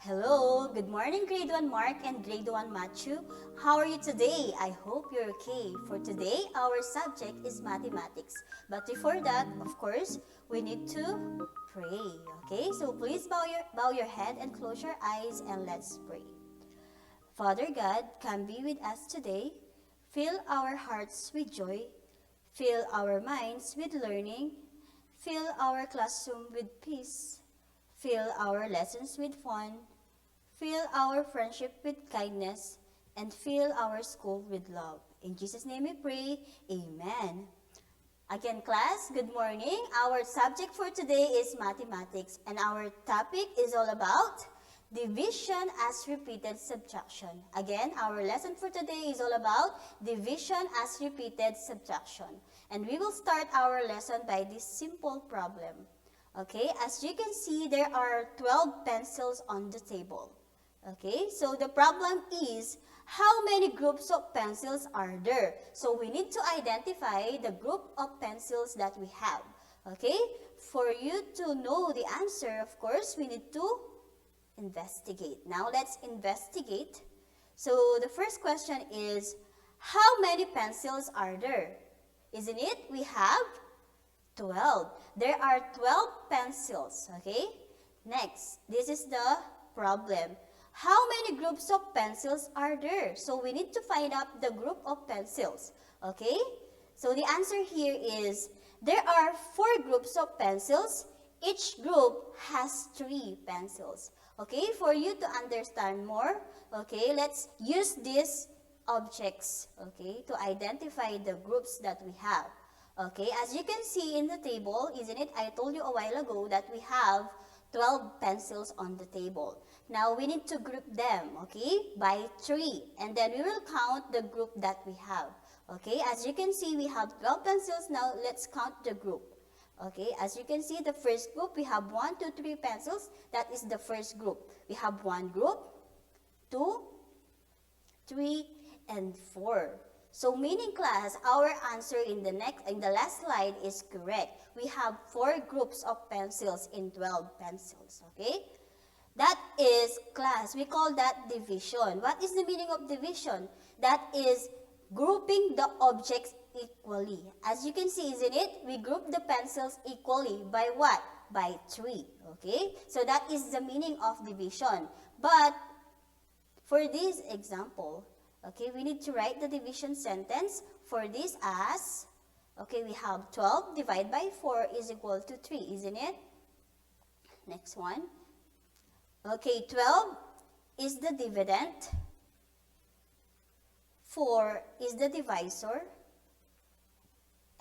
Hello, good morning grade 1 Mark and grade 1 Matthew. How are you today? I hope you're okay. For today, our subject is mathematics. But before that, of course, we need to pray. Okay, so please bow your head and close your eyes and let's pray. Father God, come be with us today. Fill our hearts with joy. Fill our minds with learning. Fill our classroom with peace. Fill our lessons with fun. Fill our friendship with kindness. And fill our school with love. In Jesus' name we pray. Amen. Again, class, good morning. Our subject for today is mathematics. And our topic is all about division as repeated subtraction. Again, our lesson for today is all about division as repeated subtraction. And we will start our lesson by this simple problem. Okay, as you can see, there are 12 pencils on the table. Okay, so the problem is, how many groups of pencils are there? So we need to identify the group of pencils that we have. Okay, for you to know the answer, of course, we need to investigate. Now let's investigate. So the first question is, how many pencils are there? Isn't it? We have 12. There are 12 pencils, okay? Next, this is the problem. How many groups of pencils are there? So we need to find out the group of pencils, okay? So the answer here is, there are 4 groups of pencils. Each group has 3 pencils. Okay, for you to understand more, okay, let's use these objects, okay, to identify the groups that we have. Okay, as you can see in the table, isn't it? I told you a while ago that we have 12 pencils on the table. Now, we need to group them, okay, by 3. And then we will count the group that we have. Okay, as you can see, we have 12 pencils. Now, let's count the group. Okay, as you can see, the first group, we have 1, 2, 3 pencils. That is the first group. We have 1 group, 2, 3, and 4. So meaning class, our answer in the last slide is correct. We have 4 groups of pencils in 12 pencils. Okay? That is class. We call that division. What is the meaning of division? That is grouping the objects equally. As you can see, isn't it? We group the pencils equally by what? By 3. Okay? So that is the meaning of division. But for this example, okay, we need to write the division sentence for this as, okay, we have 12 divided by 4 is equal to 3, isn't it? Next one. Okay, 12 is the dividend. 4 is the divisor.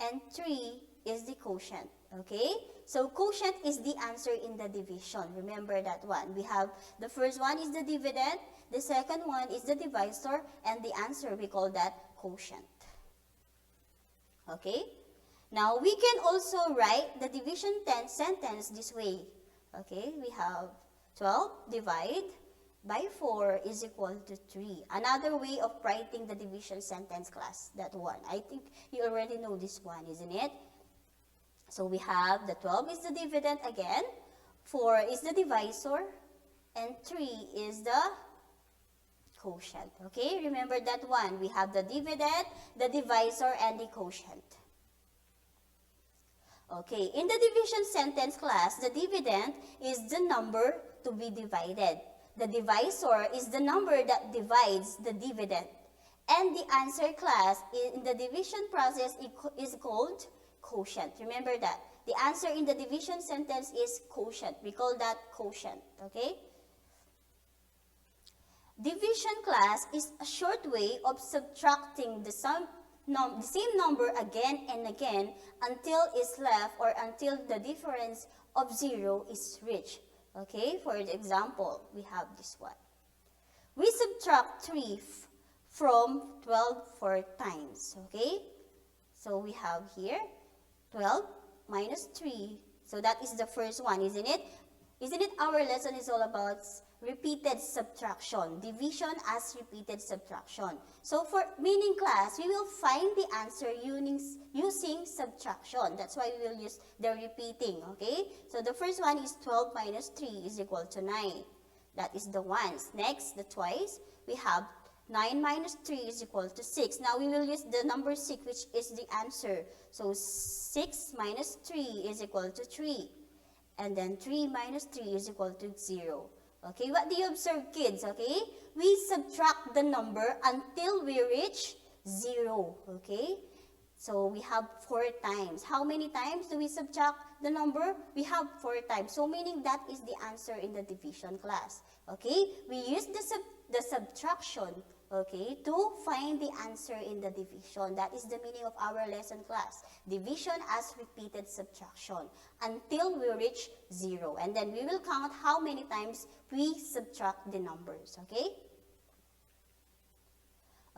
And 3 is the quotient. Okay? So quotient is the answer in the division. Remember that one. We have the first one is the dividend, the second one is the divisor, and the answer we call that quotient. Okay? Now we can also write the division sentence this way. Okay? We have 12 divided by 4 is equal to 3. Another way of writing the division sentence, class, that one. I think you already know this one, isn't it? So we have the 12 is the dividend again, 4 is the divisor, and 3 is the quotient. Okay, remember that one. We have the dividend, the divisor, and the quotient. Okay, in the division sentence, class, the dividend is the number to be divided. The divisor is the number that divides the dividend. And the answer, class, in the division process is called quotient. Remember that. The answer in the division sentence is quotient. We call that quotient. Okay? Division, class, is a short way of subtracting the same number again and again until it's left or until the difference of 0 is reached. Okay? For example, we have this one. We subtract 3 from 12 4 times. Okay? So we have here 12 minus 3. So that is the first one, isn't it? Isn't it our lesson is all about repeated subtraction, division as repeated subtraction. So for meaning class, we will find the answer using subtraction. That's why we will use the repeating, okay? So the first one is 12 minus 3 is equal to 9. That is the ones. Next, the twice, we have 9 minus 3 is equal to 6. Now we will use the number 6, which is the answer. So 6 minus 3 is equal to 3. And then 3 minus 3 is equal to 0. Okay, what do you observe, kids? Okay, we subtract the number until we reach 0. Okay, so we have 4 times. How many times do we subtract the number? We have 4 times. So meaning that is the answer in the division class. Okay, we use the subtraction, okay, to find the answer in the division. That is the meaning of our lesson class. Division as repeated subtraction until we reach 0. And then we will count how many times we subtract the numbers, okay?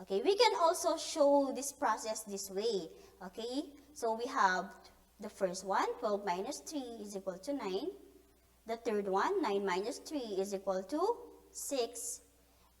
Okay, we can also show this process this way, okay? So we have the first one, 12 minus 3 is equal to 9. The third one, 9 minus 3 is equal to 6.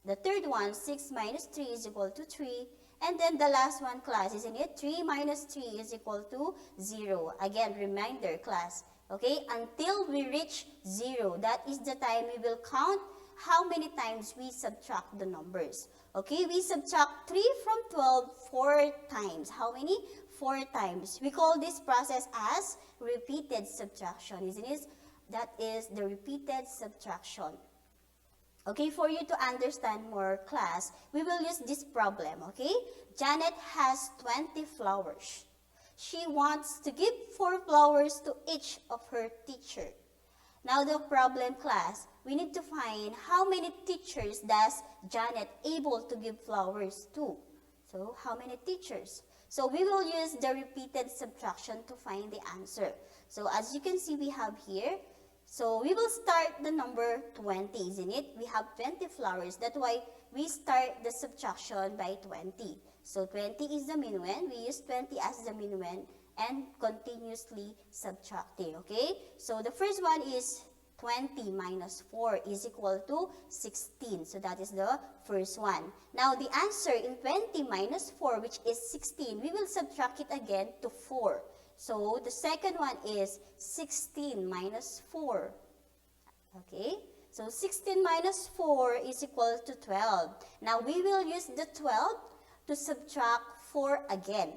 The third one, 6 minus 3 is equal to 3. And then the last one, class, isn't it? 3 minus 3 is equal to 0. Again, reminder, class. Okay, until we reach 0, that is the time we will count how many times we subtract the numbers. Okay, we subtract 3 from 12 4 times. How many? 4 times. We call this process as repeated subtraction, isn't it? That is the repeated subtraction. Okay, for you to understand more, class, we will use this problem, okay? Janet has 20 flowers. She wants to give 4 flowers to each of her teacher. Now the problem, class, we need to find how many teachers does Janet able to give flowers to. So, how many teachers? So, we will use the repeated subtraction to find the answer. So, as you can see, we have here, so we will start the number 20, isn't it? We have 20 flowers. That's why we start the subtraction by 20. So 20 is the minuend. We use 20 as the minuend and continuously subtracting, okay? So the first one is 20 minus 4 is equal to 16. So that is the first one. Now the answer in 20 minus 4, which is 16, we will subtract it again to 4. So, the second one is 16 minus 4. Okay? So, 16 minus 4 is equal to 12. Now, we will use the 12 to subtract 4 again.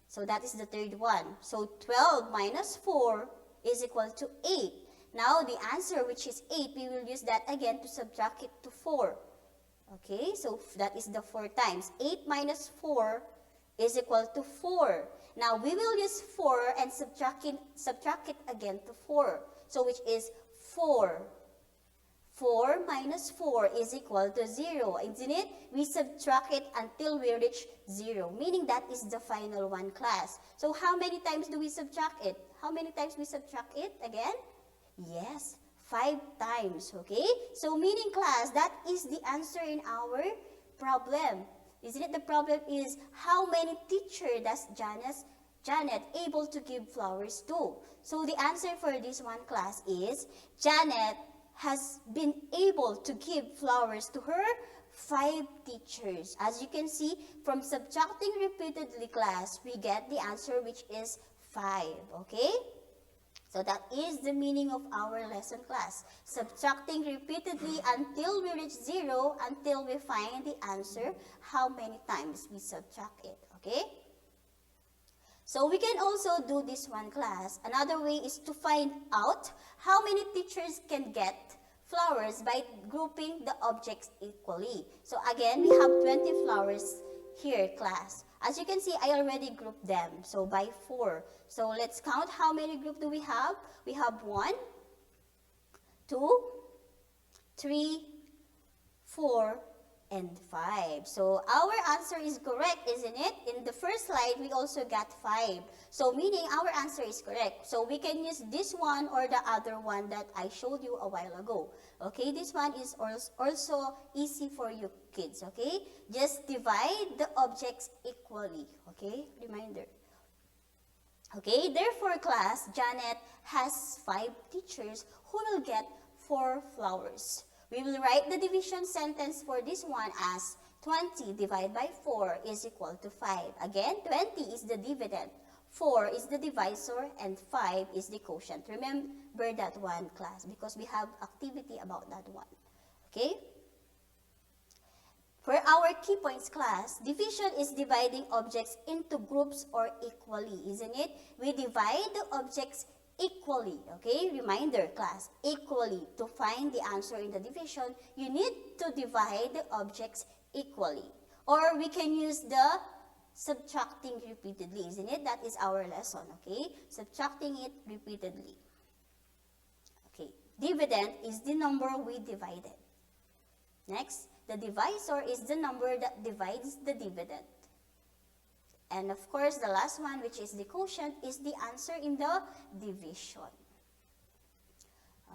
So, that is the third one. So, 12 minus 4 is equal to 8. Now, the answer, which is 8, we will use that again to subtract it to 4. Okay? So, that is the 4 times. 8 minus 4 is equal to 4. Now, we will use 4 and subtract it again to 4. So, which is 4. 4 minus 4 is equal to 0. Isn't it? We subtract it until we reach 0. Meaning that is the final one, class. So, how many times do we subtract it? How many times we subtract it again? Yes, 5 times. Okay? So, meaning, class, that is the answer in our problem. Isn't it? The problem is how many teachers does Janet able to give flowers to? So the answer for this one, class, is Janet has been able to give flowers to her 5 teachers. As you can see, from subtracting repeatedly, class, we get the answer, which is 5. Okay? So that is the meaning of our lesson, class. Subtracting repeatedly until we reach 0, until we find the answer, how many times we subtract it, okay? So we can also do this one, class. Another way is to find out how many teachers can get flowers by grouping the objects equally. So again, we have 20 flowers here, class. As you can see, I already grouped them. So by 4. So let's count how many groups do we have. We have 1, 2, 3, 4, and 5. So our answer is correct, isn't it? In the first slide, we also got 5. So meaning our answer is correct. So we can use this one or the other one that I showed you a while ago. Okay, this one is also easy for you kids, okay? Just divide the objects equally, okay? Reminder. Okay, therefore, class, Janet has 5 teachers who will get 4 flowers. We will write the division sentence for this one as 20 divided by 4 is equal to 5. Again, 20 is the dividend, 4 is the divisor, and 5 is the quotient. Remember that one, class, because we have activity about that one. Okay? For our key points, class, division is dividing objects into groups or equally, isn't it? We divide the objects equally, okay? Reminder, class, equally. To find the answer in the division, you need to divide the objects equally. Or we can use the subtracting repeatedly, isn't it? That is our lesson, okay? Subtracting it repeatedly. Okay, dividend is the number we divided. Next, the divisor is the number that divides the dividend. And of course, the last one, which is the quotient, is the answer in the division.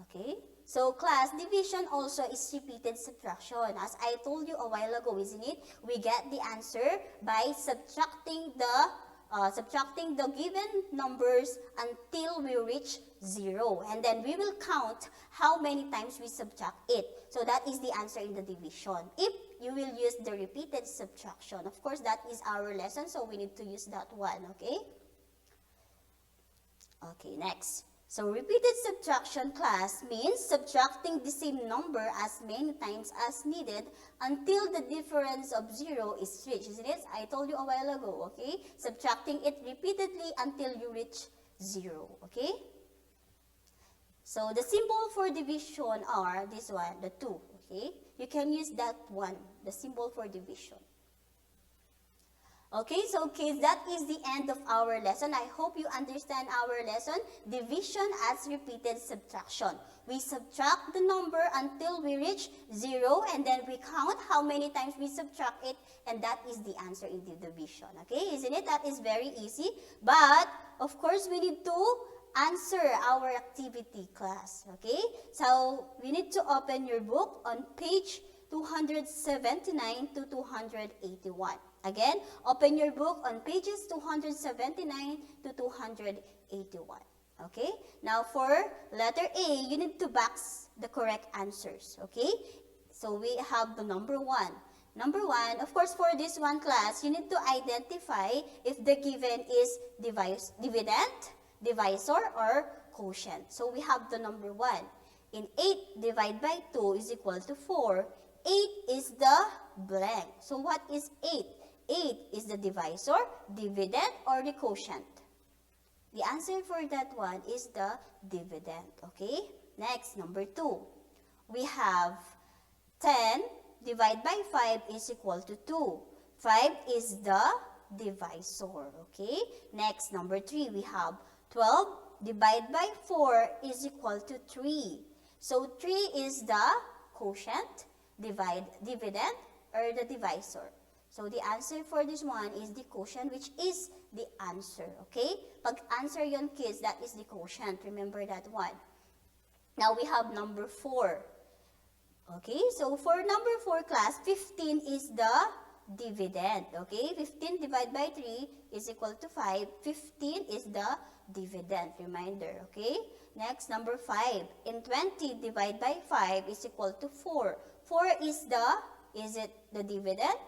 Okay? So, class, division also is repeated subtraction. As I told you a while ago, isn't it? We get the answer by subtracting the given numbers until we reach 0. And then we will count how many times we subtract it. So that is the answer in the division. If you will use the repeated subtraction, of course, that is our lesson, so we need to use that one, okay? Okay, next. So repeated subtraction, class, means subtracting the same number as many times as needed until the difference of 0 is reached, isn't it? I told you a while ago, okay? Subtracting it repeatedly until you reach 0, okay? So the symbol for division are this one, the 2, okay? You can use that one, the symbol for division. Okay, so kids, that is the end of our lesson. I hope you understand our lesson, division as repeated subtraction. We subtract the number until we reach 0, and then we count how many times we subtract it, and that is the answer in the division. Okay, isn't it? That is very easy. But, of course, we need to answer our activity, class. Okay, so we need to open your book on page 279 to 281. Again, open your book on pages 279 to 281. Okay? Now, for letter A, you need to box the correct answers. Okay? So, we have the number 1. Number 1, of course, for this one, class, you need to identify if the given is dividend, divisor, or quotient. So, we have the number 1. In 8 divided by 2 is equal to 4. 8 is the blank. So, what is 8? 8 is the divisor, dividend, or the quotient. The answer for that one is the dividend. Okay? Next, number 2. We have 10 divided by 5 is equal to 2. 5 is the divisor. Okay? Next, number 3. We have 12 divided by 4 is equal to 3. So, 3 is the quotient, dividend, or the divisor. So, the answer for this one is the quotient, which is the answer, okay? Pag answer yon, kids, that is the quotient. Remember that one. Now, we have number 4. Okay, so for number 4, class, 15 is the dividend, okay? 15 divided by 3 is equal to 5. 15 is the dividend, reminder, okay? Next, number 5. In 20 divided by 5 is equal to 4. 4 is it the dividend,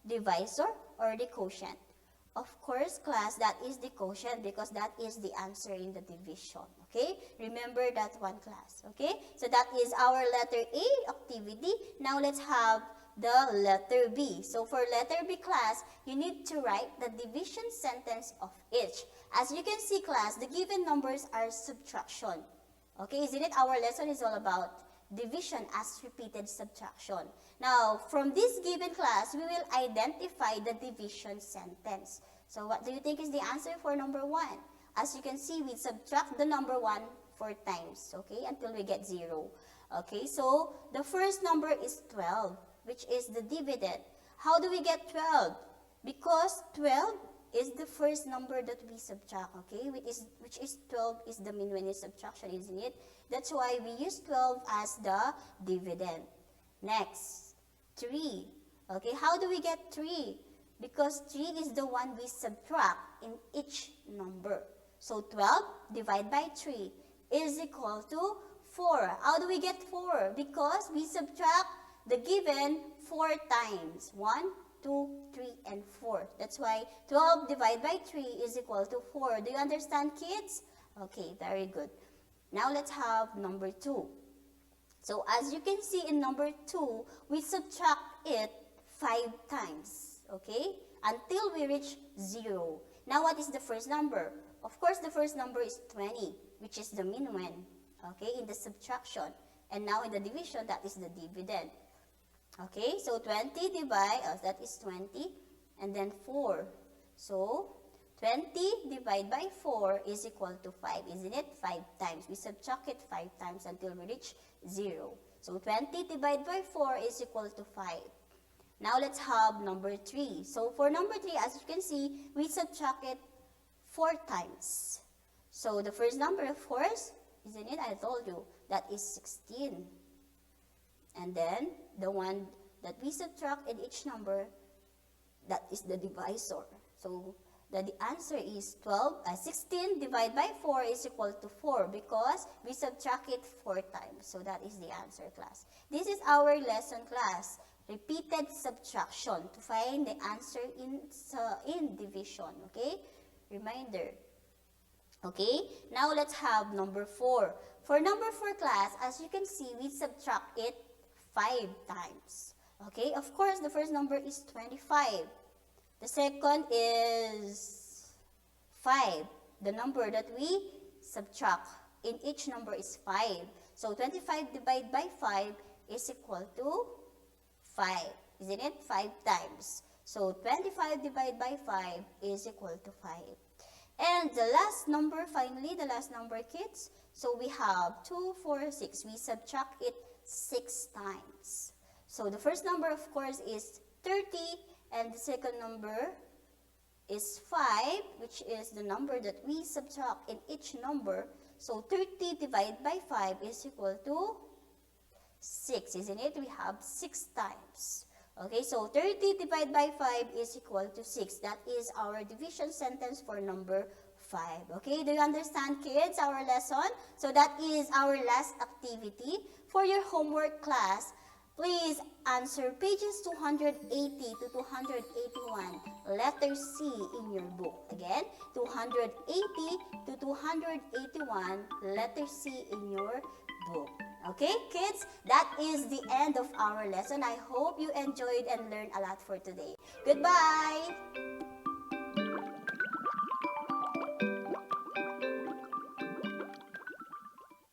divisor, or the quotient? Of course, class, that is the quotient because that is the answer in the division. Okay? Remember that one, class. Okay? So that is our letter A activity. Now let's have the letter B. So for letter B, class, you need to write the division sentence of each. As you can see, class, the given numbers are subtraction. Okay? Isn't it? Our lesson is all about division as repeated subtraction. Now, from this given class, we will identify the division sentence. So, what do you think is the answer for number 1? As you can see, we subtract the number 1 4 times, okay, until we get 0. Okay, so the first number is 12, which is the dividend. How do we get 12? Because 12 is the first number that we subtract, okay, which is 12 is the mean when it's subtraction, isn't it? That's why we use 12 as the dividend. Next, 3. Okay, how do we get 3? Because 3 is the one we subtract in each number. So 12 divided by 3 is equal to 4. How do we get 4? Because we subtract the given 4 times. 1, 2, 3, and 4. That's why 12 divided by 3 is equal to 4. Do you understand, kids? Okay, very good. Now let's have number 2. So as you can see in number 2, we subtract it 5 times. Okay? Until we reach 0. Now what is the first number? Of course, the first number is 20, which is the mean one. Okay, in the subtraction. And now in the division, that is the dividend. Okay, so 20 that is 20, and then 4. So 20 divided by 4 is equal to 5, isn't it? 5 times. We subtract it 5 times until we reach 0. So 20 divided by 4 is equal to 5. Now let's have number 3. So for number 3, as you can see, we subtract it 4 times. So the first number, of course, isn't it? I told you, that is 16. And then the one that we subtract in each number, that is the divisor. So the answer is 16 divided by 4 is equal to 4 because we subtract it 4 times. So that is the answer, class. This is our lesson, class. Repeated subtraction to find the answer in division. Okay? Reminder. Okay? Now let's have number 4. For number 4, class, as you can see, we subtract it 5 times. Okay? Of course, the first number is 25. The second is 5. The number that we subtract in each number is 5. So 25 divided by 5 is equal to 5. Isn't it? 5 times. So 25 divided by 5 is equal to 5. And the last number, finally, the last number, kids. So we have 2, 4, 6. We subtract it 6 times. So the first number, of course, is 30. And the second number is 5, which is the number that we subtract in each number. So 30 divided by 5 is equal to 6, isn't it? We have 6 times. Okay, so 30 divided by 5 is equal to 6. That is our division sentence for number 5. Okay, do you understand, kids, our lesson? So that is our last activity. For your homework, class, please answer pages 280 to 281, letter C in your book. Again, 280 to 281, letter C in your book. Okay, kids, that is the end of our lesson. I hope you enjoyed and learned a lot for today. Goodbye!